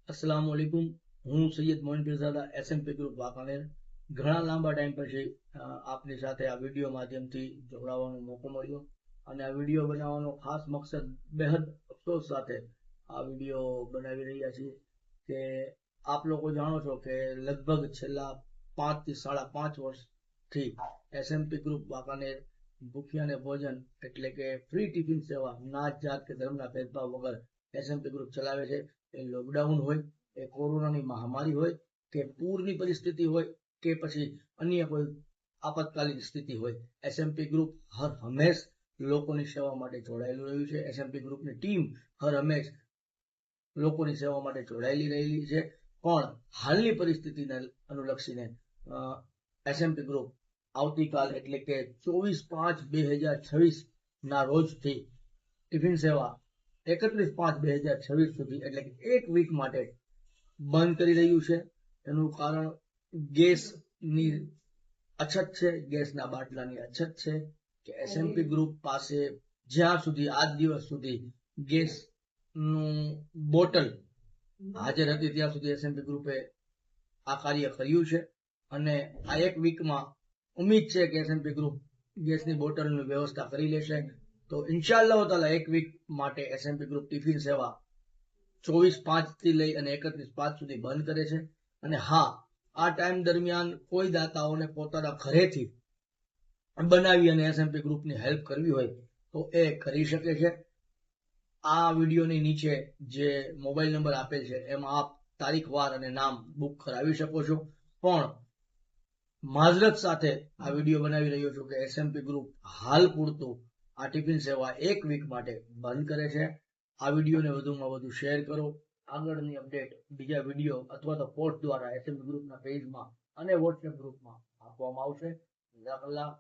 अस्सलाम वालेकुम। હું સૈયદ મોઇન પીરઝાદા એસએમપી ગ્રુપ વાંકાનેર ઘણા લાંબા ટાઈમ પછી આપની સાથે આ વિડીયો માધ્યમથી જોડાવાનો મોકો મળ્યો અને આ વિડીયો બનાવવાનો ખાસ મકસદ બેહદ અફસોસ સાથે આ વિડીયો બનાવી રહ્યા છીએ કે આપ લોકો જાણો છો કે લગભગ છેલ્લા 5 થી 5.5 વર્ષથી એસએમપી ગ્રુપ વાંકાનેર ભૂખ્યાને ભોજન એટલે કે ફ્રી ટિફિન સેવા નાત જાત કે ધર્મના ભેદભાવ વગર એસએમપી ગ્રુપ ચલાવે છે। એ લોકડાઉન હોય, એ કોરોનાની મહામારી હોય કે પૂરની પરિસ્થિતિ હોય કે પછી અન્ય કોઈ આપતકાલીન સ્થિતિ હોય, એસએમપી ગ્રુપ હર હંમેશ લોકોની સેવા માટે જોડાયેલું રહ્યું છે। એસએમપી ગ્રુપની ટીમ હર હંમેશ લોકોની સેવા માટે જોડાયેલી રહેલી છે। પણ હાલની પરિસ્થિતિને અનુલક્ષીને એસએમપી ગ્રુપ આવતીકાલ એટલે કે 24/5/2026 ના રોજથી ટિફિન સેવા 31/5/2026 સુધી એટલે કે એક વીક માટે બંધ કરી રહ્યું છે। એનું કારણ ગેસની અછત છે, ગેસના બાટલાની અછત છે કે એસએમપી ગ્રુપ પાસે જ્યાં સુધી આજ દિવસ સુધી ગેસનું બોટલ હાજર હતી ત્યાં સુધી એસએમપી ગ્રુપે આ કાર્ય કર્યું છે અને આ એક વીકમાં ઉમ્મીદ છે કે એસએમપી ગ્રુપ ગેસની બોટલની વ્યવસ્થા કરી લેશે। તો ઇન્શાઅલ્લાહ તાલા એક વીક માટે એસએમપી ગ્રુપ ટિફિન સેવા 24/5 થી લઈ અને 31/5 સુધી બંધ કરે છે। અને હા, આ ટાઈમ દરમિયાન કોઈ દાતાઓને પોતાના ઘરેથી બનાવી અને એસએમપી ગ્રુપની હેલ્પ કરવી હોય તો એ કરી શકે છે। આ વિડીયોની નીચે જે મોબાઈલ નંબર આપેલ છે એમાં આપ તારીખ વાર અને નામ બુક કરાવી શકો છો। પણ માઝરત સાથે આ વિડીયો બનાવી રહ્યો છું કે એસએમપી ગ્રુપ હાલ પૂરતું આ ટિફિન સેવા એક વીક માટે બંધ કરે છે। આ વિડીયોને વધુમાં વધુ શેર કરો। આગળની અપડેટ બીજા વિડીયો અથવા તો પોસ્ટ દ્વારા એસએમપી ગ્રુપના પેજમાં અને વોટ્સએપ ગ્રુપમાં આપવામાં આવશે। જઝાકલ્લાહ।